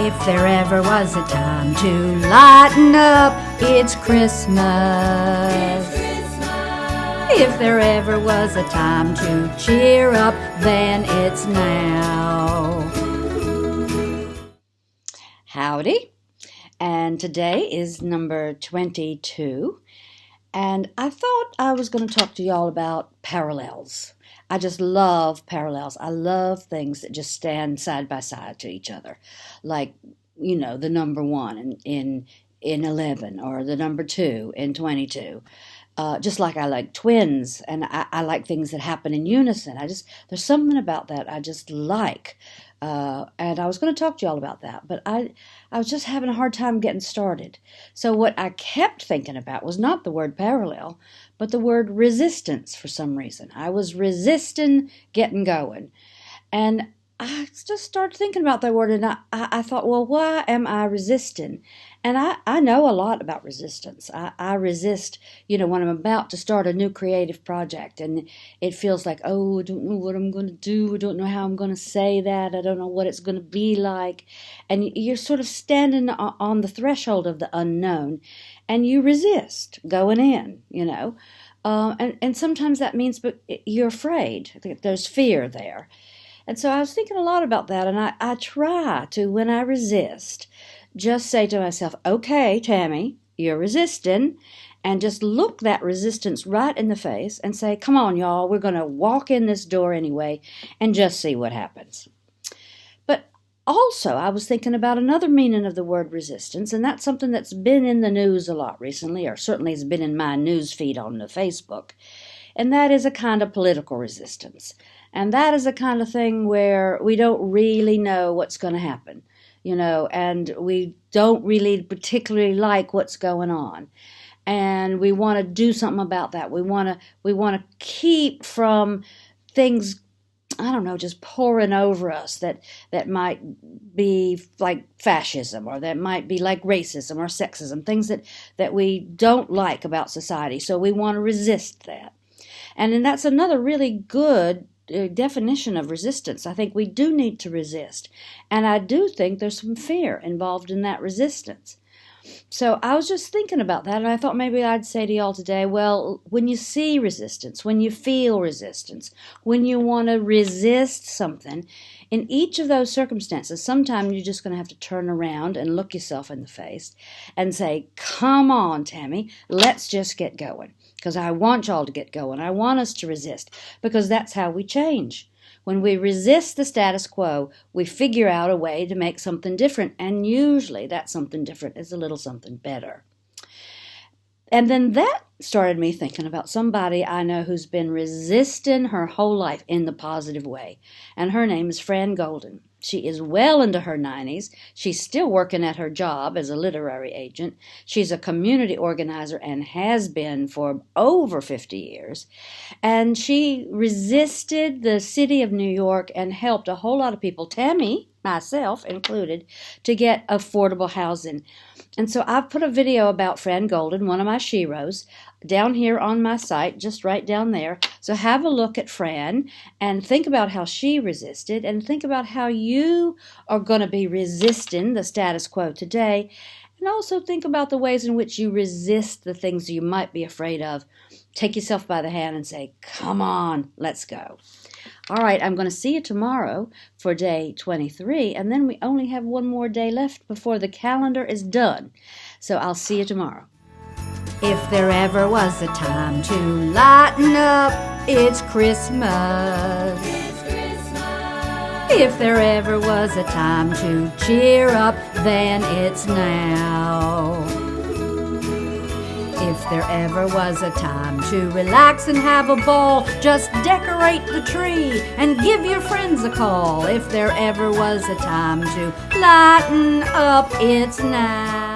If there ever was a time to lighten up, it's Christmas. If there ever was a time to cheer up, then it's now. Howdy, and today is number 22, and I thought I was going to talk to y'all about parallels. I just love parallels. I love things that just stand side by side to each other, like, you know, the number 1 in 11, or the number 2 in 22. Just like I like twins, and I like things that happen in unison. There's something about that I just like. And I was going to talk to y'all about that, but I was just having a hard time getting started. So what I kept thinking about was not the word parallel, but the word resistance for some reason. I was resisting getting going. And I just started thinking about that word, and I thought, well, why am I resisting? And I know a lot about resistance. I resist, when I'm about to start a new creative project, and it feels like, oh, I don't know what I'm going to do. I don't know how I'm going to say that. I don't know what it's going to be like. And you're sort of standing on the threshold of the unknown, and you resist going in, And sometimes that means but you're afraid. There's fear there. And so I was thinking a lot about that, and I try to, when I resist, just say to myself, okay, Tammy, you're resisting, and just look that resistance right in the face and say, come on, y'all, we're going to walk in this door anyway and just see what happens. But also, I was thinking about another meaning of the word resistance, and that's something that's been in the news a lot recently, or certainly has been in my news feed on the Facebook, and that is a kind of political resistance. And that is the kind of thing where we don't really know what's going to happen, and we don't really particularly like what's going on. And we want to do something about that. We want to keep from things, I don't know, just pouring over us that might be like fascism, or that might be like racism or sexism, things that we don't like about society. So we want to resist that. And then that's another really good definition of resistance. I think we do need to resist. And I do think there's some fear involved in that resistance. So I was just thinking about that, and I thought maybe I'd say to y'all today, well, when you see resistance, when you feel resistance, when you want to resist something, in each of those circumstances, sometimes you're just going to have to turn around and look yourself in the face and say, come on, Tammy, let's just get going. Because I want y'all to get going. I want us to resist, because that's how we change. When we resist the status quo, we figure out a way to make something different, and usually that something different is a little something better. And then that started me thinking about somebody I know who's been resisting her whole life in the positive way, and her name is Fran Golden. She is well into her 90s. She's still working at her job as a literary agent. She's a community organizer and has been for over 50 years. And she resisted the city of New York and helped a whole lot of people, Tammy, myself included, to get affordable housing. And so I've put a video about Fran Golden, one of my sheroes, down here on my site, just right down there. So have a look at Fran and think about how she resisted, and think about how you are going to be resisting the status quo today. And also think about the ways in which you resist the things you might be afraid of. Take yourself by the hand and say, come on, let's go. All right, I'm going to see you tomorrow for day 23, and then we only have one more day left before the calendar is done. So I'll see you tomorrow. If there ever was a time to lighten up, it's Christmas. If there ever was a time to cheer up, then it's now. If there ever was a time to relax and have a ball, just decorate the tree and give your friends a call. If there ever was a time to lighten up, it's now.